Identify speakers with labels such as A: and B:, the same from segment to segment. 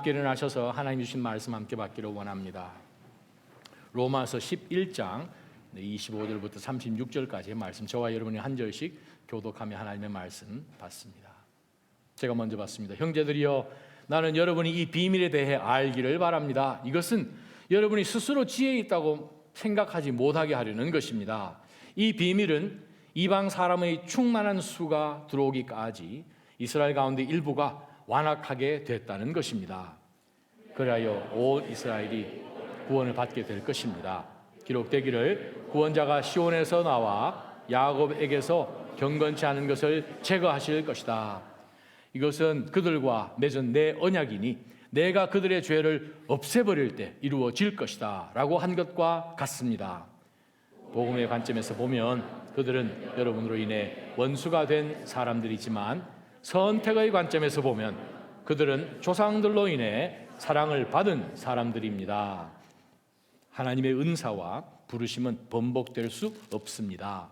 A: 함께 일어나셔서 하나님 주신 말씀 함께 받기를 원합니다. 로마서 11장 25절부터 36절까지의 말씀, 저와 여러분이 한 절씩 교독하며 하나님의 말씀 받습니다. 제가 먼저 받습니다. 형제들이여, 나는 여러분이 이 비밀에 대해 알기를 바랍니다. 이것은 여러분이 스스로 지혜 있다고 생각하지 못하게 하려는 것입니다. 이 비밀은 이방 사람의 충만한 수가 들어오기까지 이스라엘 가운데 일부가 완악하게 됐다는 것입니다. 그리하여 온 이스라엘이 구원을 받게 될 것입니다. 기록되기를 구원자가 시온에서 나와 야곱에게서 경건치 않은 것을 제거하실 것이다. 이것은 그들과 맺은 내 언약이니 내가 그들의 죄를 없애버릴 때 이루어질 것이다 라고 한 것과 같습니다. 복음의 관점에서 보면 그들은 여러분으로 인해 원수가 된 사람들이지만, 선택의 관점에서 보면 그들은 조상들로 인해 사랑을 받은 사람들입니다. 하나님의 은사와 부르심은 번복될 수 없습니다.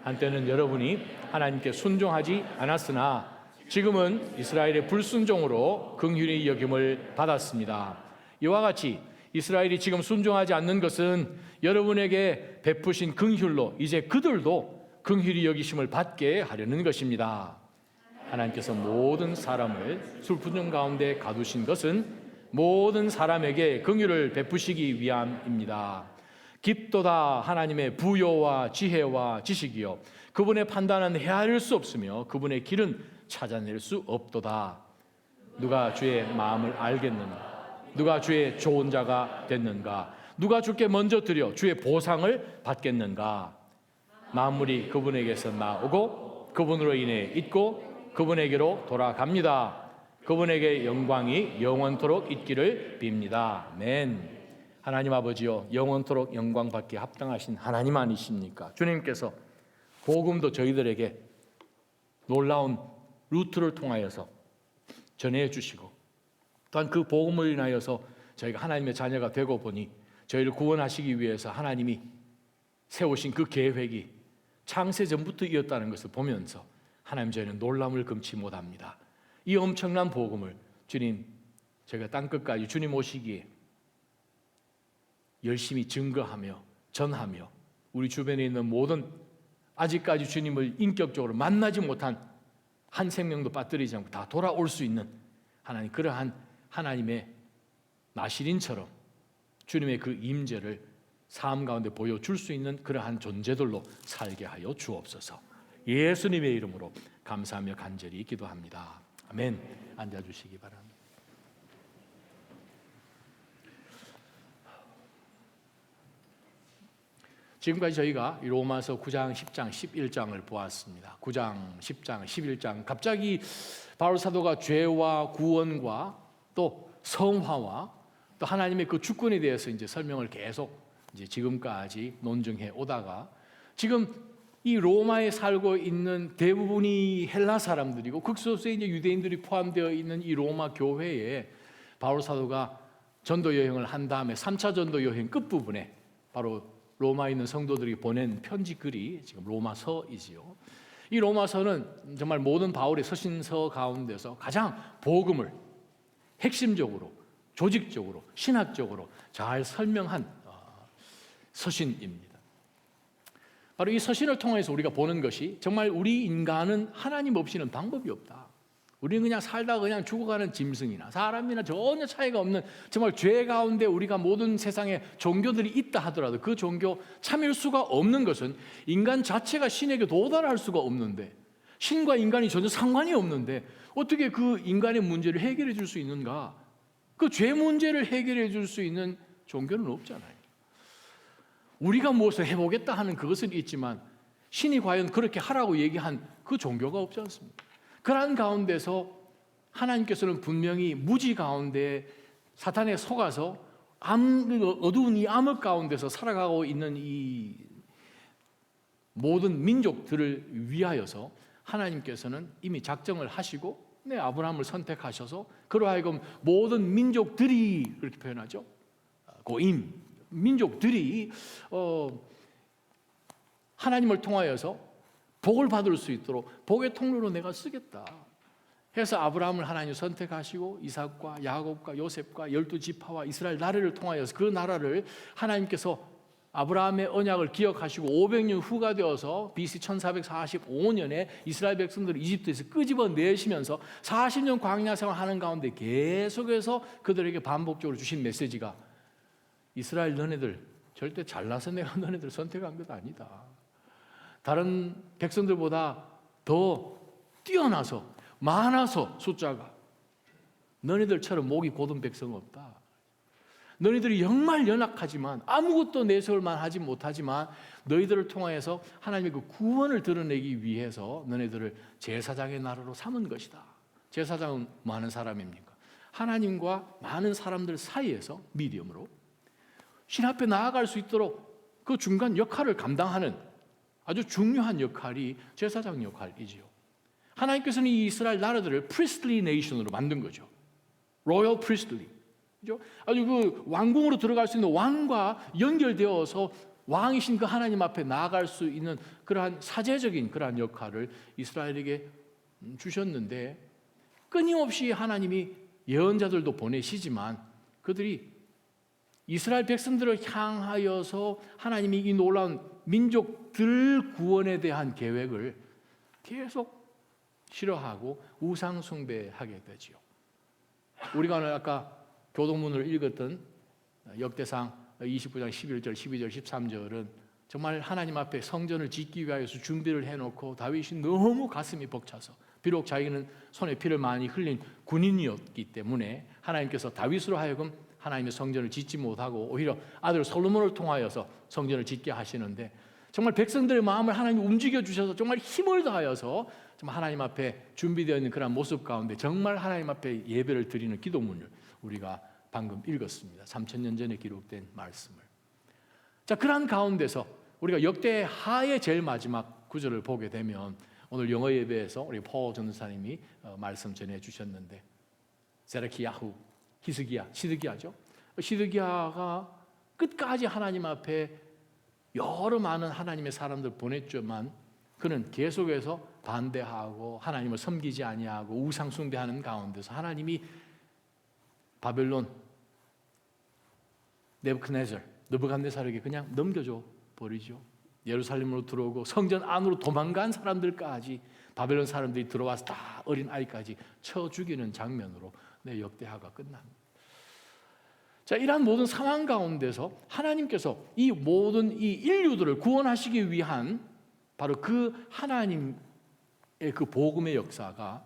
A: 한때는 여러분이 하나님께 순종하지 않았으나 지금은 이스라엘의 불순종으로 긍휼히 여김을 받았습니다. 이와 같이 이스라엘이 지금 순종하지 않는 것은 여러분에게 베푸신 긍휼로 이제 그들도 긍휼히 여기심을 받게 하려는 것입니다. 하나님께서 모든 사람을 술분정 가운데 가두신 것은 모든 사람에게 긍휼을 베푸시기 위함입니다. 깊도다 하나님의 부요와 지혜와 지식이요, 그분의 판단은 헤아릴 수 없으며 그분의 길은 찾아낼 수 없도다. 누가 주의 마음을 알겠는가? 누가 주의 좋은 자가 됐는가? 누가 주께 먼저 드려 주의 보상을 받겠는가? 만물이 그분에게서 나오고 그분으로 인해 있고 그분에게로 돌아갑니다. 그분에게 영광이 영원토록 있기를 빕니다. 아멘. 하나님 아버지요, 영원토록 영광 받기에 합당하신 하나님 아니십니까? 주님께서 복음도 저희들에게 놀라운 루트를 통하여서 전해주시고, 또한 그 복음을 인하여서 저희가 하나님의 자녀가 되고 보니 저희를 구원하시기 위해서 하나님이 세우신 그 계획이 창세 전부터 이었다는 것을 보면서 하나님, 저희는 놀람을 금치 못합니다. 이 엄청난 복음을 주님, 제가 땅끝까지 주님 오시기에 열심히 증거하며 전하며 우리 주변에 있는 모든 아직까지 주님을 인격적으로 만나지 못한 한 생명도 빠뜨리지 않고 다 돌아올 수 있는 하나님, 그러한 하나님의 나시린처럼 주님의 그 임재를 삶 가운데 보여줄 수 있는 그러한 존재들로 살게 하여 주옵소서. 예수님의 이름으로 감사하며 간절히 기도합니다. 아멘. 앉아주시기 바랍니다. 지금까지 저희가 로마서 9장, 10장, 11장을 보았습니다. 9장, 10장, 11장, 갑자기 바울 사도가 죄와 구원과 또 성화와 또 하나님의 그 주권에 대해서 이제 설명을 계속 이제 지금까지 논증해 오다가, 지금 이 로마에 살고 있는 대부분이 헬라 사람들이고 극소수의 이제 유대인들이 포함되어 있는 이 로마 교회에 바울 사도가 전도 여행을 한 다음에 3차 전도 여행 끝부분에 바로 로마에 있는 성도들이 보낸 편지 글이 지금 로마서이지요. 이 로마서는 정말 모든 바울의 서신서 가운데서 가장 복음을 핵심적으로, 조직적으로, 신학적으로 잘 설명한 서신입니다. 바로 이 서신을 통해서 우리가 보는 것이, 정말 우리 인간은 하나님 없이는 방법이 없다. 우리는 그냥 살다가 그냥 죽어가는 짐승이나 사람이나 전혀 차이가 없는, 정말 죄 가운데 우리가 모든 세상에 종교들이 있다 하더라도 그 종교 참일 수가 없는 것은 인간 자체가 신에게 도달할 수가 없는데, 신과 인간이 전혀 상관이 없는데 어떻게 그 인간의 문제를 해결해 줄 수 있는가? 그 죄 문제를 해결해 줄 수 있는 종교는 없잖아요. 우리가 무엇을 해보겠다 하는 그것은 있지만 신이 과연 그렇게 하라고 얘기한 그 종교가 없지 않습니까? 그러한 가운데서 하나님께서는 분명히 무지 가운데 사탄에 속아서 어두운 이 암흑 가운데서 살아가고 있는 이 모든 민족들을 위하여서 하나님께서는 이미 작정을 하시고 아브라함을 선택하셔서 그로 하여금 모든 민족들이, 그렇게 표현하죠, 고임 민족들이 하나님을 통하여서 복을 받을 수 있도록 복의 통로로 내가 쓰겠다 해서 아브라함을 하나님 선택하시고 이삭과 야곱과 요셉과 12지파와 이스라엘 나라를 통하여서 그 나라를 하나님께서 아브라함의 언약을 기억하시고 500년 후가 되어서 BC 1445년에 이스라엘 백성들을 이집트에서 끄집어내시면서 40년 광야 생활하는 가운데 계속해서 그들에게 반복적으로 주신 메시지가 이스라엘 너네들 절대 잘나서 내가 너네들 선택한 것 아니다. 다른 백성들보다 더 뛰어나서 많아서 숫자가 너희들처럼 목이 곧은 백성 없다. 너희들이 정말 연약하지만 아무것도 내세울만 하지 못하지만 너희들을 통하여서 하나님의 그 구원을 드러내기 위해서 너희들을 제사장의 나라로 삼은 것이다. 제사장은 많은 사람입니까? 하나님과 많은 사람들 사이에서 미디엄으로 신 앞에 나아갈 수 있도록 그 중간 역할을 감당하는 아주 중요한 역할이 제사장 역할이지요. 하나님께서는 이 이스라엘 나라들을 priestly nation으로 만든 거죠. royal priestly. 그죠? 아주 그 왕궁으로 들어갈 수 있는 왕과 연결되어서 왕이신 그 하나님 앞에 나아갈 수 있는 그러한 사제적인 그러한 역할을 이스라엘에게 주셨는데 끊임없이 하나님이 예언자들도 보내시지만 그들이 이스라엘 백성들을 향하여서 하나님이 이 놀라운 민족들 구원에 대한 계획을 계속 싫어하고 우상 숭배하게 되지요. 우리가 오늘 아까 교동문을 읽었던 역대상 29장 11절, 12절, 13절은 정말 하나님 앞에 성전을 짓기 위하여서 준비를 해놓고 다윗이 너무 가슴이 벅차서 비록 자기는 손에 피를 많이 흘린 군인이었기 때문에 하나님께서 다윗으로 하여금 하나님의 성전을 짓지 못하고 오히려 아들 솔로몬을 통하여서 성전을 짓게 하시는데 정말 백성들의 마음을 하나님이 움직여 주셔서 정말 힘을 다하여서 정말 하나님 앞에 준비되어 있는 그런 모습 가운데 정말 하나님 앞에 예배를 드리는 기도문을 우리가 방금 읽었습니다. 3000년 전에 기록된 말씀을. 자, 그러한 가운데서 우리가 역대하의 제일 마지막 구절을 보게 되면 오늘 영어 예배에서 우리 포 전도사님이 말씀 전해 주셨는데 세르키야후, 시드기야죠. 시드기야가 끝까지 하나님 앞에 여러 많은 하나님의 사람들 보냈지만 그는 계속해서 반대하고 하나님을 섬기지 아니하고 우상 숭배하는 가운데서 하나님이 바벨론 느부갓네살에게 그냥 넘겨줘 버리죠. 예루살렘으로 들어오고 성전 안으로 도망간 사람들까지 바벨론 사람들이 들어와서 다 어린 아이까지 쳐 죽이는 장면으로 역대하가 끝납니다. 자, 이러한 모든 상황 가운데서 하나님께서 이 모든 이 인류들을 구원하시기 위한 바로 그 하나님의 그 복음의 역사가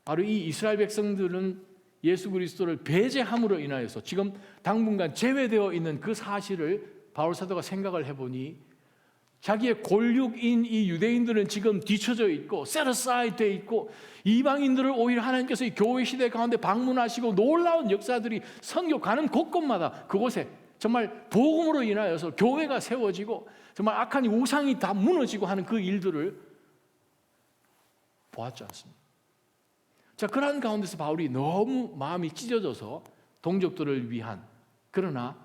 A: 바로 이 이스라엘 백성들은 예수 그리스도를 배제함으로 인하여서 지금 당분간 제외되어 있는 그 사실을 바울 사도가 생각을 해보니 자기의 골육인 이 유대인들은 지금 뒤쳐져 있고 set aside 되어 있고 이방인들을 오히려 하나님께서 이 교회 시대 가운데 방문하시고 놀라운 역사들이 선교 가는 곳곳마다 그곳에 정말 복음으로 인하여서 교회가 세워지고 정말 악한 우상이 다 무너지고 하는 그 일들을 보았지 않습니까? 자, 그러한 가운데서 바울이 너무 마음이 찢어져서 동족들을 위한 그러나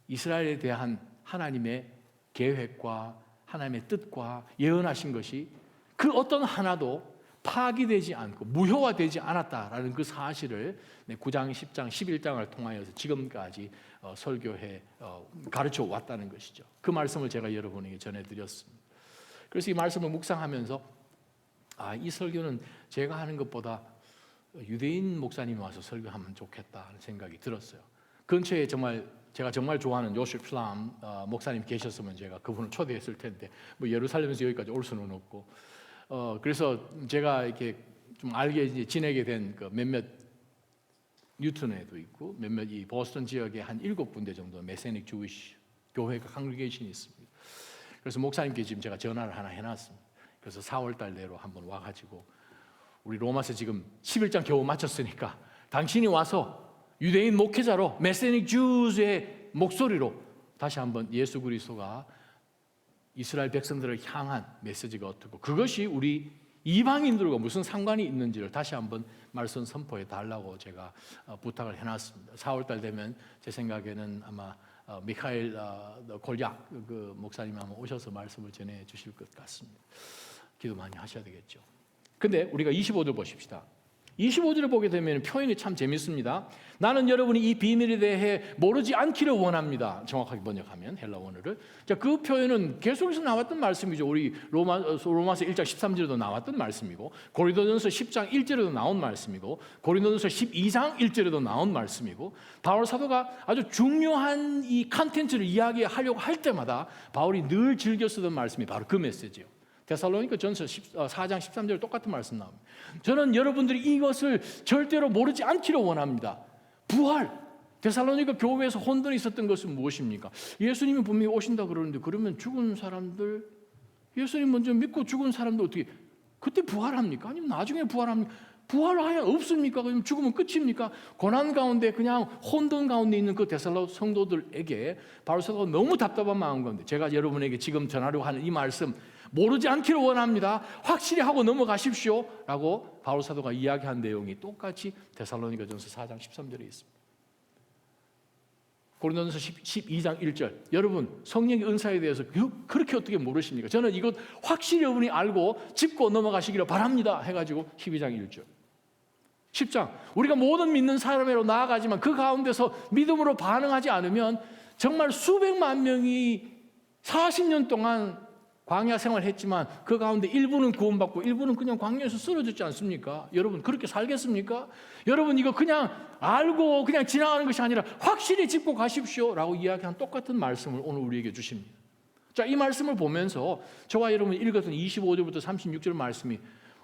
A: 이스라엘에 대한 하나님의 계획과 하나님의 뜻과 예언하신 것이 그 어떤 하나도 파기되지 않고 무효화되지 않았다라는 그 사실을 9장, 10장, 11장을 통하여서 지금까지 설교해 가르쳐 왔다는 것이죠. 그 말씀을 제가 여러분에게 전해드렸습니다. 그래서 이 말씀을 묵상하면서 이 설교는 제가 하는 것보다 유대인 목사님이 와서 설교하면 좋겠다는 생각이 들었어요. 근처에 제가 정말 좋아하는 요셉 슬람 목사님 계셨으면 제가 그분을 초대했을 텐데 뭐 예루살렘에서 여기까지 올 수는 없고 그래서 제가 이렇게 좀 알게 지내게 된 그 몇몇 뉴턴에도 있고 몇몇 이 보스턴 지역에 한 7군데 정도 메시닉 주이시 교회가 컨그레이션이 있습니다. 그래서 목사님께 지금 제가 전화를 하나 해놨습니다. 그래서 4월달 내로 한번 와가지고 우리 로마서 지금 11장 겨우 마쳤으니까 당신이 와서 유대인 목회자로 메시닉 주스의 목소리로 다시 한번 예수 그리스도가 이스라엘 백성들을 향한 메시지가 어떻고 그것이 우리 이방인들과 무슨 상관이 있는지를 다시 한번 말씀 선포해 달라고 제가 부탁을 해놨습니다. 4월달 되면 제 생각에는 아마 미카엘 골약 그 목사님 아마 오셔서 말씀을 전해 주실 것 같습니다. 기도 많이 하셔야 되겠죠. 근데 우리가 25절 보십시다. 25절을 보게 되면 표현이 참 재밌습니다. 나는 여러분이 이 비밀에 대해 모르지 않기를 원합니다. 정확하게 번역하면 헬라 원어를. 자, 그 표현은 계속해서 나왔던 말씀이죠. 우리 로마서 1장 13절에도 나왔던 말씀이고, 고린도전서 10장 1절에도 나온 말씀이고, 고린도전서 12장 1절에도 나온 말씀이고, 바울 사도가 아주 중요한 이 컨텐츠를 이야기하려고 할 때마다 바울이 늘 즐겨 쓰던 말씀이 바로 그 메시지예요. 데살로니가 전서 4장 13절 똑같은 말씀 나옵니다. 저는 여러분들이 이것을 절대로 모르지 않기를 원합니다. 부활. 데살로니가 교회에서 혼돈이 있었던 것은 무엇입니까? 예수님이 분명히 오신다 그러는데, 그러면 죽은 사람들, 예수님 먼저 믿고 죽은 사람들 어떻게 그때 부활합니까? 아니면 나중에 부활합니까? 부활하여 없습니까? 그럼 죽으면 끝입니까? 고난 가운데 그냥 혼돈 가운데 있는 그 데살로 성도들에게 바울 사도가 너무 답답한 마음 가운데, 제가 여러분에게 지금 전하려고 하는 이 말씀, 모르지 않기를 원합니다. 확실히 하고 넘어가십시오 라고 바울 사도가 이야기한 내용이 똑같이 데살로니가전서 4장 13절에 있습니다. 고린도전서 12장 1절, 여러분 성령의 은사에 대해서 그렇게 어떻게 모르십니까? 저는 이것 확실히 여러분이 알고 짚고 넘어가시기를 바랍니다 해가지고 12장 1절. 10장, 우리가 모든 믿는 사람으로 나아가지만 그 가운데서 믿음으로 반응하지 않으면 정말 수백만 명이 40년 동안 광야 생활했지만 그 가운데 일부는 구원받고 일부는 그냥 광야에서 쓰러졌지 않습니까? 여러분 그렇게 살겠습니까? 여러분 이거 그냥 알고 그냥 지나가는 것이 아니라 확실히 짚고 가십시오 라고 이야기한 똑같은 말씀을 오늘 우리에게 주십니다. 자, 이 말씀을 보면서 저와 여러분이 읽었던 25절부터 36절 말씀이,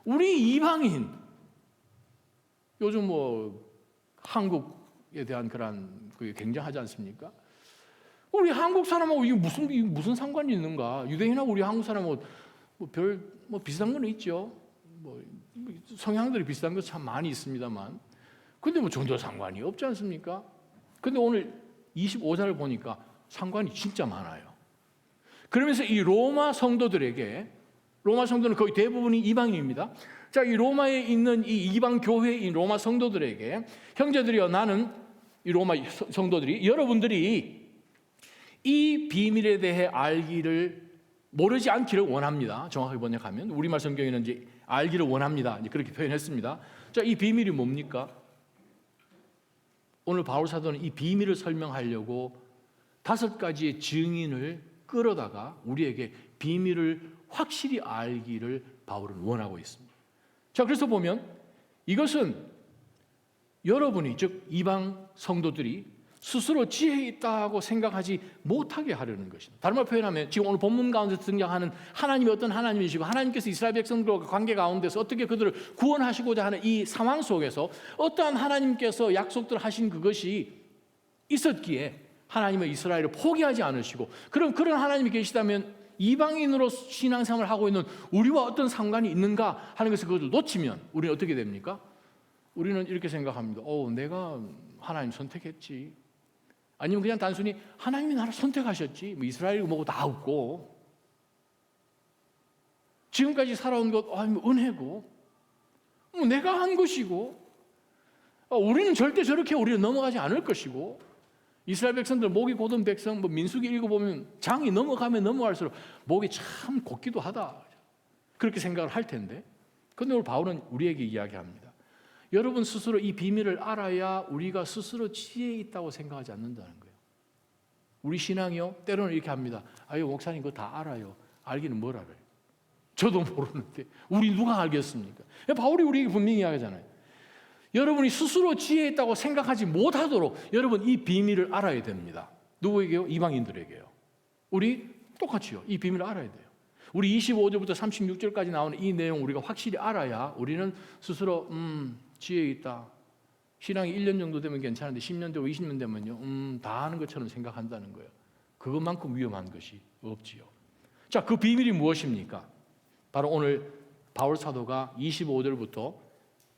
A: 우리 이방인, 요즘 뭐 한국에 대한 그런 그게 굉장하지 않습니까? 우리 한국 사람하고 이게 무슨 상관이 있는가? 유대인하고 우리 한국 사람하고 뭐 비슷한 건 있죠. 뭐 성향들이 비슷한 거 참 많이 있습니다만, 근데 뭐 전혀 상관이 없지 않습니까? 근데 오늘 25절을 보니까 상관이 진짜 많아요. 그러면서 이 로마 성도들에게, 로마 성도는 거의 대부분이 이방인입니다. 자, 이 로마에 있는 이 이방 교회인 로마 성도들에게, 형제들이여, 나는 이 로마 성도들이, 여러분들이 이 비밀에 대해 알기를, 모르지 않기를 원합니다. 정확하게 번역하면 우리말 성경에는 이제 알기를 원합니다, 이제 그렇게 표현했습니다. 자, 이 비밀이 뭡니까? 오늘 바울 사도는 이 비밀을 설명하려고 5가지의 증인을 끌어다가 우리에게 비밀을 확실히 알기를 바울은 원하고 있습니다. 자, 그래서 보면 이것은 여러분이, 즉 이방 성도들이 스스로 지혜 있다고 생각하지 못하게 하려는 것입니다. 다른 말로 표현하면 지금 오늘 본문 가운데 등장하는 하나님이 어떤 하나님이시고, 하나님께서 이스라엘 백성들과 관계 가운데서 어떻게 그들을 구원하시고자 하는 이 상황 속에서 어떠한 하나님께서 약속들 하신 그것이 있었기에 하나님의 이스라엘을 포기하지 않으시고, 그럼 그런 하나님이 계시다면 이방인으로 신앙생활을 하고 있는 우리와 어떤 상관이 있는가 하는 것을 그것을 놓치면 우리는 어떻게 됩니까? 우리는 이렇게 생각합니다. 내가 하나님 선택했지. 아니면 그냥 단순히 하나님이 나를 선택하셨지. 뭐 이스라엘 뭐고 다 없고, 지금까지 살아온 것 은혜고, 뭐 내가 한 것이고, 우리는 절대 저렇게 우리는 넘어가지 않을 것이고, 이스라엘 백성들 목이 곧은 백성, 뭐 민수기 읽어보면 장이 넘어가면 넘어갈수록 목이 참 곧기도 하다, 그렇게 생각을 할 텐데, 그런데 오늘 바울은 우리에게 이야기합니다. 여러분 스스로 이 비밀을 알아야 우리가 스스로 지혜 있다고 생각하지 않는다는 거예요. 우리 신앙이요, 때로는 이렇게 합니다. 아유, 목사님 그거 다 알아요. 알기는 뭘 알아요? 저도 모르는데 우리 누가 알겠습니까? 바울이 우리에게 분명히 이야기하잖아요. 여러분이 스스로 지혜 있다고 생각하지 못하도록 여러분 이 비밀을 알아야 됩니다. 누구에게요? 이방인들에게요. 우리 똑같이요, 이 비밀을 알아야 돼요. 우리 25절부터 36절까지 나오는 이 내용 우리가 확실히 알아야 우리는 스스로 지혜 있다, 신앙이 1년 정도 되면 괜찮은데 10년 되고 20년 되면요 다 아는 것처럼 생각한다는 거예요. 그것만큼 위험한 것이 없지요. 자, 그 비밀이 무엇입니까? 바로 오늘 바울 사도가 25절부터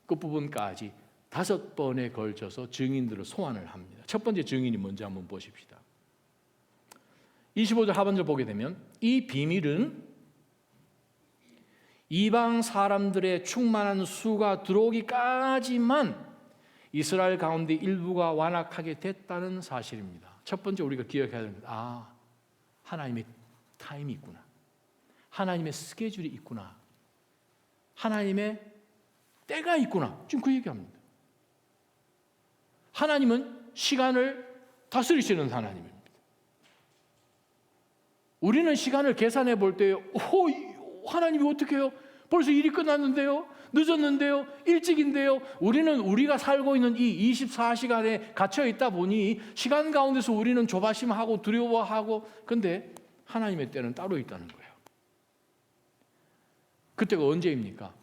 A: 끝부분까지 5번에 걸쳐서 증인들을 소환을 합니다. 첫 번째 증인이 뭔지 한번 보십시다. 25절 하반절 보게 되면, 이 비밀은 이방 사람들의 충만한 수가 들어오기까지만 이스라엘 가운데 일부가 완악하게 됐다는 사실입니다. 첫 번째 우리가 기억해야 됩니다. 하나님의 타임이 있구나, 하나님의 스케줄이 있구나, 하나님의 때가 있구나. 지금 그 얘기합니다. 하나님은 시간을 다스리시는 하나님입니다. 우리는 시간을 계산해 볼 때 하나님이 어떻게 해요? 벌써 일이 끝났는데요? 늦었는데요? 일찍인데요? 우리는 우리가 살고 있는 이 24시간에 갇혀 있다 보니 시간 가운데서 우리는 조바심하고 두려워하고, 근데 하나님의 때는 따로 있다는 거예요. 그때가 언제입니까?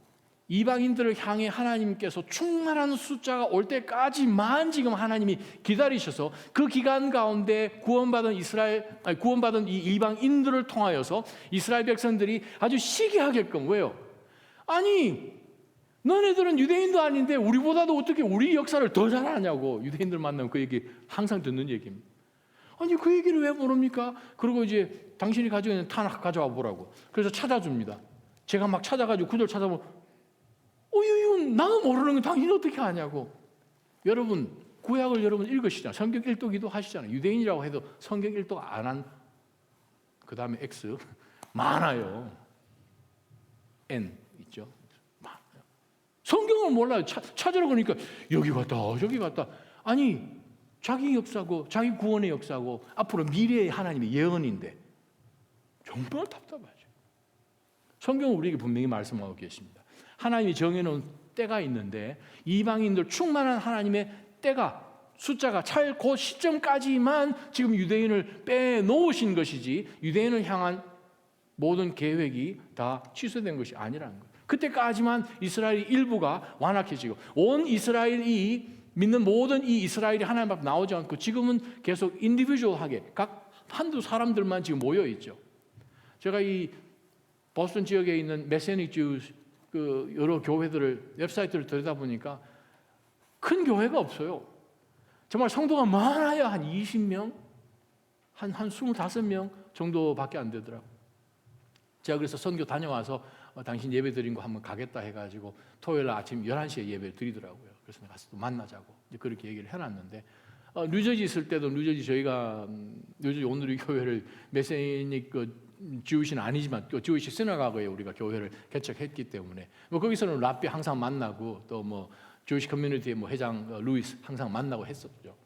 A: 이방인들을 향해 하나님께서 충만한 숫자가 올 때까지만 지금 하나님이 기다리셔서 그 기간 가운데 구원받은 이 이방인들을 통하여서 이스라엘 백성들이 아주 시기하게끔, 왜요? 아니, 너네들은 유대인도 아닌데 우리보다도 어떻게 우리 역사를 더 잘 아냐고. 유대인들 만나면 그 얘기 항상 듣는 얘기입니다. 아니, 그 얘기를 왜 모릅니까? 그리고 이제 당신이 가지고 있는 타낙 가져와 보라고. 그래서 찾아줍니다. 제가 막 찾아가지고 구절 찾아보면 이건 나는 모르는 거 당신이 어떻게 아냐고. 여러분, 구약을 여러분 읽으시잖아요. 성경 일독기도 하시잖아요. 유대인이라고 해도 성경 일독 안 한, 그 다음에 X 많아요. N 있죠. 많아요. 성경을 몰라요. 찾으러 가니까 여기 갔다 저기 갔다. 아니, 자기 역사고 자기 구원의 역사고 앞으로 미래의 하나님의 예언인데 정말 답답하죠. 성경은 우리에게 분명히 말씀하고 계십니다. 하나님이 정해놓은 때가 있는데 이방인들 충만한 하나님의 때가, 숫자가 찰 그 시점까지만 지금 유대인을 빼놓으신 것이지 유대인을 향한 모든 계획이 다 취소된 것이 아니라는 거예요. 그때까지만 이스라엘 일부가 완악해지고 온 이스라엘이 믿는 모든 이 이스라엘이 하나님 앞에 나오지 않고 지금은 계속 인디비주얼하게 각 한두 사람들만 지금 모여 있죠. 제가 이 보스턴 지역에 있는 메시아닉 주 그 여러 교회들을 웹사이트를 들여다보니까 큰 교회가 없어요. 정말 성도가 많아야 한 20명, 한 25명 정도밖에 안 되더라고요. 제가 그래서 선교 다녀와서 당신 예배 드린 거 한번 가겠다 해가지고 토요일 아침 11시에 예배를 드리더라고요. 그래서 가서 또 만나자고 그렇게 얘기를 해놨는데, 뉴저지 있을 때도 뉴저지 저희가 뉴저지 오늘의 교회를 메시아닉 주이시는 아니지만 또 주이시 시나고그에 우리가 교회를 개척했기 때문에 거기서는 랍비 항상 만나고 또 주이시 커뮤니티의 회장 루이스 항상 만나고 했었죠.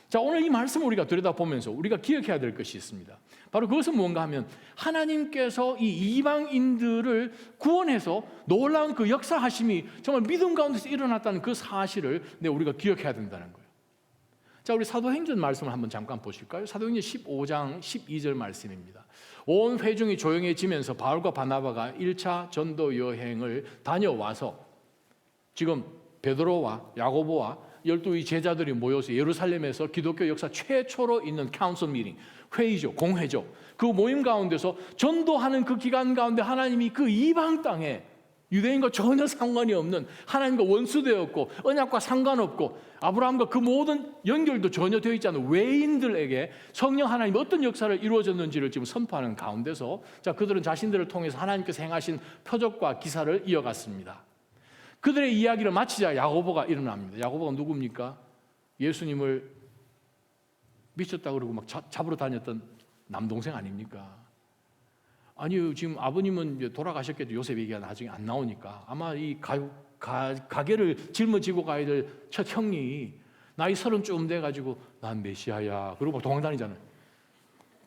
A: 자, 오늘 이 말씀을 우리가 들여다보면서 우리가 기억해야 될 것이 있습니다. 바로 그것은 뭔가 하면 하나님께서 이 이방인들을 구원해서 놀라운 그 역사하심이 정말 믿음 가운데서 일어났다는 그 사실을 우리가 기억해야 된다는 거예요. 자, 우리 사도행전 말씀을 한번 잠깐 보실까요? 사도행전 15장 12절 말씀입니다. 온 회중이 조용해지면서 바울과 바나바가 1차 전도 여행을 다녀와서 지금 베드로와 야고보와 12위 제자들이 모여서 예루살렘에서 기독교 역사 최초로 있는 카운슬 미팅, 회의죠, 공회죠. 그 모임 가운데서 전도하는 그 기간 가운데 하나님이 그 이방 땅에 유대인과 전혀 상관이 없는, 하나님과 원수되었고 언약과 상관없고 아브라함과 그 모든 연결도 전혀 되어 있지 않은 외인들에게 성령 하나님이 어떤 역사를 이루어졌는지를 지금 선포하는 가운데서, 자, 그들은 자신들을 통해서 하나님께서 행하신 표적과 기사를 이어갔습니다. 그들의 이야기를 마치자 야고보가 일어납니다. 야고보가 누굽니까? 예수님을 미쳤다 그러고 막 잡으러 다녔던 남동생 아닙니까? 아니요, 지금 아버님은 이제 돌아가셨겠죠. 요셉 얘기가 나중에 안 나오니까 아마 이 가게를 짊어지고 가야 될 첫 형이 나이 30쯤 돼가지고 난 메시아야 그러고 도망다니잖아요.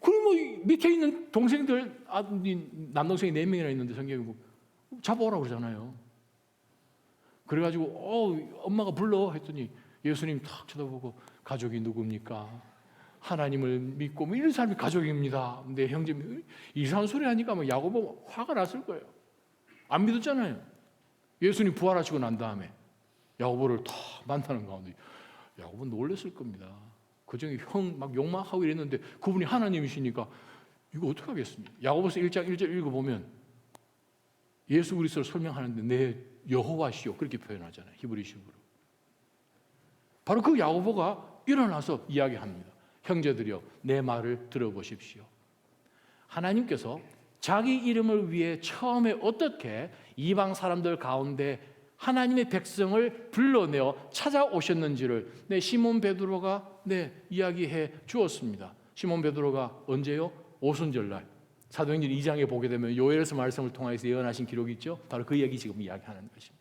A: 그럼 밑에 있는 동생들, 남동생이 4명이나 있는데 성경에 잡아오라고 그러잖아요. 그래가지고 엄마가 불러 했더니 예수님 탁 쳐다보고 가족이 누굽니까? 하나님을 믿고 이런 사람이 가족입니다. 내 형제, 이상한 소리 하니까 야고보 화가 났을 거예요. 안 믿었잖아요. 예수님 부활하시고 난 다음에 야고보를 다 만나는 가운데 야고보 놀랐을 겁니다. 그중에 형 막 욕망하고 이랬는데 그분이 하나님이시니까 이거 어떻게 하겠습니까? 야고보서 1장 1절 읽어보면 예수 그리스도를 설명하는데 내 여호와시오 그렇게 표현하잖아요. 히브리식으로. 바로 그 야고보가 일어나서 이야기합니다. 형제들이여, 내 말을 들어보십시오. 하나님께서 자기 이름을 위해 처음에 어떻게 이방 사람들 가운데 하나님의 백성을 불러내어 찾아오셨는지를 시몬 베드로가 이야기해 주었습니다. 시몬 베드로가 언제요? 오순절날 사도행전 2장에 보게 되면 요엘서 말씀을 통해서 예언하신 기록이 있죠. 바로 그 얘기 지금 이야기하는 것입니다.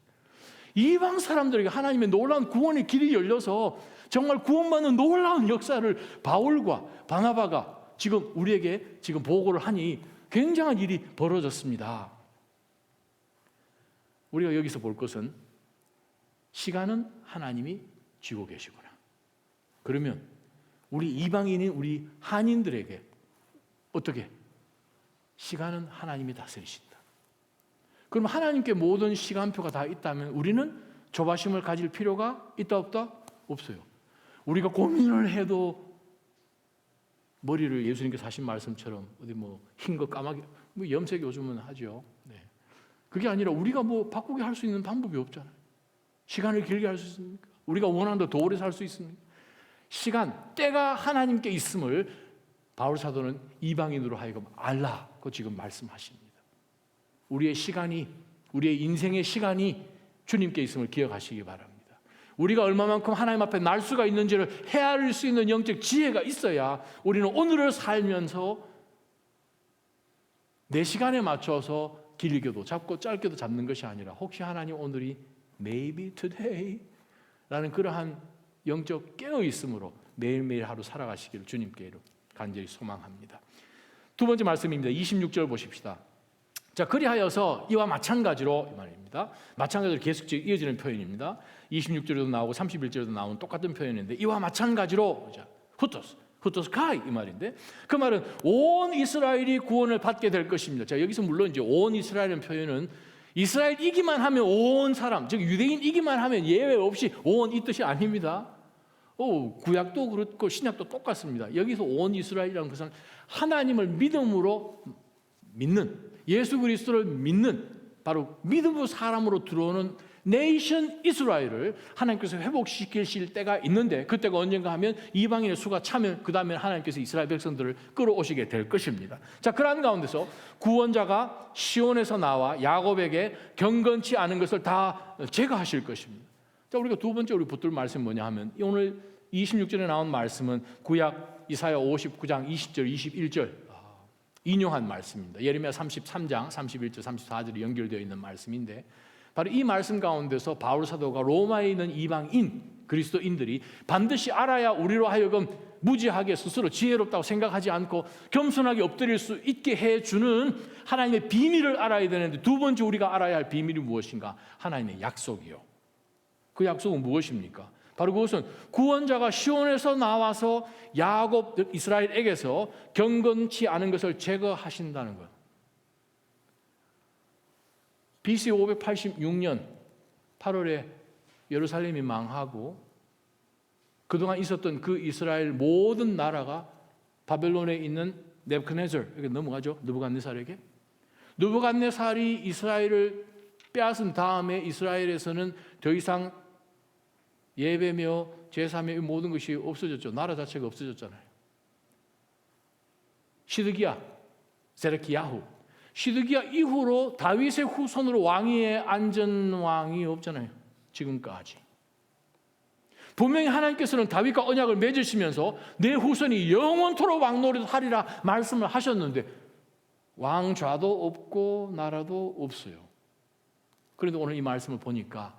A: 이방 사람들에게 하나님의 놀라운 구원의 길이 열려서 정말 구원받는 놀라운 역사를 바울과 바나바가 지금 우리에게 지금 보고를 하니 굉장한 일이 벌어졌습니다. 우리가 여기서 볼 것은 시간은 하나님이 쥐고 계시구나. 그러면 우리 이방인인 우리 한인들에게 어떻게? 시간은 하나님이 다스리신다. 그럼 하나님께 모든 시간표가 다 있다면 우리는 조바심을 가질 필요가 있다 없다? 없어요. 우리가 고민을 해도 머리를 예수님께서 하신 말씀처럼 어디 뭐 흰 거 까마귀 뭐 염색 요즘은 하죠. 네. 그게 아니라 우리가 뭐 바꾸게 할 수 있는 방법이 없잖아요. 시간을 길게 할 수 있습니까? 우리가 원하는 대로 더 오래 살 수 있습니까? 시간, 때가 하나님께 있음을 바울 사도는 이방인으로 하여금 알라고 지금 말씀하십니다. 우리의 시간이, 우리의 인생의 시간이 주님께 있음을 기억하시기 바랍니다. 우리가 얼마만큼 하나님 앞에 날 수가 있는지를 헤아릴 수 있는 영적 지혜가 있어야 우리는 오늘을 살면서 내 시간에 맞춰서 길게도 잡고 짧게도 잡는 것이 아니라 혹시 하나님 오늘이 maybe today 라는 그러한 영적 깨어있음으로 매일매일 하루 살아가시기를 주님께 간절히 소망합니다. 두 번째 말씀입니다. 26절 보십시다. 자, 그리하여서 이와 마찬가지로 이 말입니다. 마찬가지로 계속 이어지는 표현입니다. 26절에도 나오고 31절에도 나오는 똑같은 표현인데 이와 마찬가지로 후토스 카이 이 말인데 그 말은 온 이스라엘이 구원을 받게 될 것입니다. 자, 여기서 물론 이제 온 이스라엘이라는 표현은 이스라엘이기만 하면 온 사람, 즉 유대인이기만 하면 예외 없이 온 이 뜻이 아닙니다. 구약도 그렇고 신약도 똑같습니다. 여기서 온 이스라엘이라는 것은 하나님을 믿음으로 믿는, 예수 그리스도를 믿는, 바로 믿음으로 사람으로 들어오는 네이션 이스라엘을 하나님께서 회복시키실 때가 있는데 그때가 언젠가 하면 이방인의 수가 차면 그 다음에 하나님께서 이스라엘 백성들을 끌어오시게 될 것입니다. 자, 그러한 가운데서 구원자가 시온에서 나와 야곱에게 경건치 않은 것을 다 제거하실 것입니다. 자, 우리가 두 번째 우리 붙들 말씀이 뭐냐 하면 오늘 26절에 나온 말씀은 구약 이사야 59장 20절 21절 인용한 말씀입니다. 예레미야 33장 31절 34절이 연결되어 있는 말씀인데 바로 이 말씀 가운데서 바울 사도가 로마에 있는 이방인 그리스도인들이 반드시 알아야 우리로 하여금 무지하게 스스로 지혜롭다고 생각하지 않고 겸손하게 엎드릴 수 있게 해주는 하나님의 비밀을 알아야 되는데 두 번째 우리가 알아야 할 비밀이 무엇인가? 하나님의 약속이요. 그 약속은 무엇입니까? 바로 그것은 구원자가 시온에서 나와서 야곱 이스라엘에게서 경건치 않은 것을 제거하신다는 것. BC 586년 8월에 예루살렘이 망하고 그동안 있었던 그 이스라엘 모든 나라가 바벨론에 있는 느부갓네살, 여기 넘어가죠. 느부갓네살이 이스라엘을 빼앗은 다음에 이스라엘에서는 더 이상 예배며 제사며 모든 것이 없어졌죠. 나라 자체가 없어졌잖아요. 시드기야, 세데키야후. 시드기야 이후로 다윗의 후손으로 왕위에 앉은 왕이 없잖아요. 지금까지. 분명히 하나님께서는 다윗과 언약을 맺으시면서 내 후손이 영원토록 왕노릇 하리라 말씀을 하셨는데 왕좌도 없고 나라도 없어요. 그런데 오늘 이 말씀을 보니까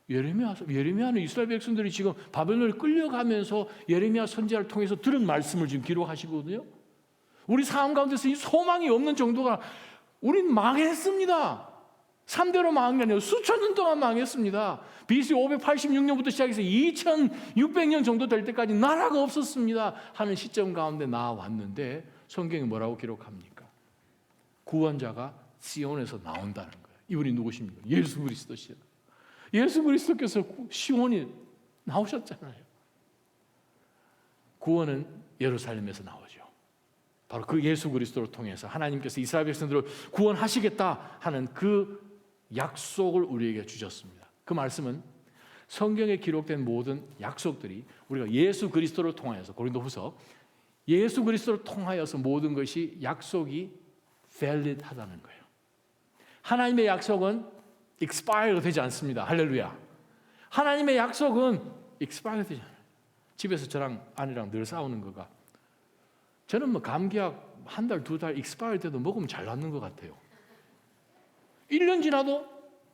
A: 예레미야는 이스라엘 백성들이 지금 바벨론을 끌려가면서 예레미야 선지자를 통해서 들은 말씀을 지금 기록하시거든요. 우리 삶 가운데서 이 소망이 없는 정도가 우린 망했습니다. 3대로 망한 게 아니라 수천 년 동안 망했습니다. BC 586년부터 시작해서 2600년 정도 될 때까지 나라가 없었습니다 하는 시점 가운데 나왔는데 성경이 뭐라고 기록합니까? 구원자가 시온에서 나온다는 거예요. 이분이 누구십니까? 예수 그리스도시요. 예수 그리스도께서 시온이 나오셨잖아요. 구원은 예루살렘에서 나오죠. 바로 그 예수 그리스도를 통해서 하나님께서 이스라엘 백성들을 구원하시겠다 하는 그 약속을 우리에게 주셨습니다. 그 말씀은 성경에 기록된 모든 약속들이 우리가 예수 그리스도를 통하여서 고린도후서 예수 그리스도를 통하여서 모든 것이 약속이 valid하다는 거예요. 하나님의 약속은 expire가 되지 않습니다. 할렐루야. 하나님의 약속은 expire가 되지 않아요. 집에서 저랑 아내랑 늘 싸우는 거가 저는 뭐 감기약 한 달, 두 달 익스파일 때도 먹으면 잘 낫는 것 같아요. 1년 지나도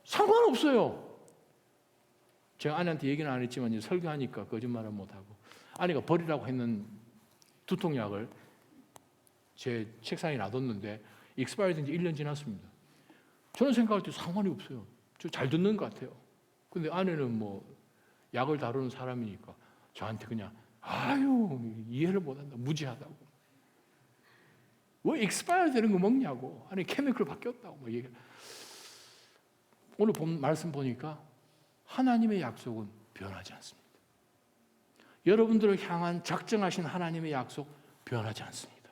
A: 상관없어요. 제가 아내한테 얘기는 안 했지만 이제 설교하니까 거짓말은 못하고, 아내가 버리라고 했는 두통약을 제 책상에 놔뒀는데 익스파이어 된 지 1년 지났습니다. 저는 생각할 때 상관이 없어요. 저 잘 듣는 것 같아요. 근데 아내는 뭐 약을 다루는 사람이니까 저한테 그냥 아유 이해를 못한다, 무지하다고, 왜 익스파이어 되는 거 먹냐고, 아니 케미컬 바뀌었다고 뭐 얘기. 오늘 본 말씀 보니까 하나님의 약속은 변하지 않습니다. 여러분들을 향한 작정하신 하나님의 약속 변하지 않습니다.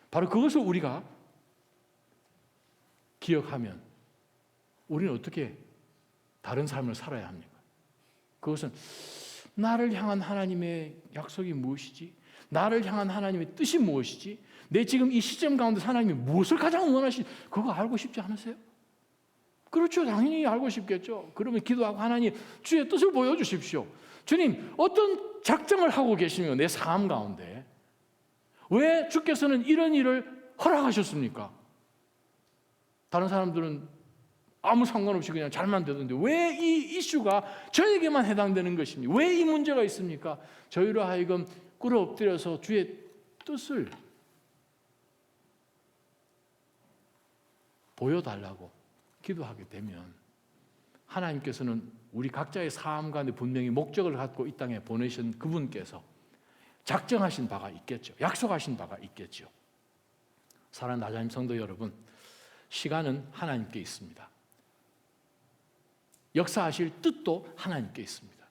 A: 바로 그것을 우리가 기억하면 우리는 어떻게 다른 삶을 살아야 합니까? 그것은 나를 향한 하나님의 약속이 무엇이지? 나를 향한 하나님의 뜻이 무엇이지? 내 지금 이 시점 가운데 하나님이 무엇을 가장 원하시지? 그거 알고 싶지 않으세요? 그렇죠. 당연히 알고 싶겠죠. 그러면 기도하고 하나님 주의 뜻을 보여주십시오. 주님 어떤 작정을 하고 계시며 내 삶 가운데 왜 주께서는 이런 일을 허락하셨습니까? 다른 사람들은 아무 상관없이 그냥 잘만 되던데 왜 이 이슈가 저에게만 해당되는 것입니까? 왜 이 문제가 있습니까? 저희로 하여금 꿇어 엎드려서 주의 뜻을 보여달라고 기도하게 되면 하나님께서는 우리 각자의 삶 가운데 분명히 목적을 갖고 이 땅에 보내신 그분께서 작정하신 바가 있겠죠. 약속하신 바가 있겠죠. 사랑하는 나자님 성도 여러분, 시간은 하나님께 있습니다. 역사하실 뜻도 하나님께 있습니다.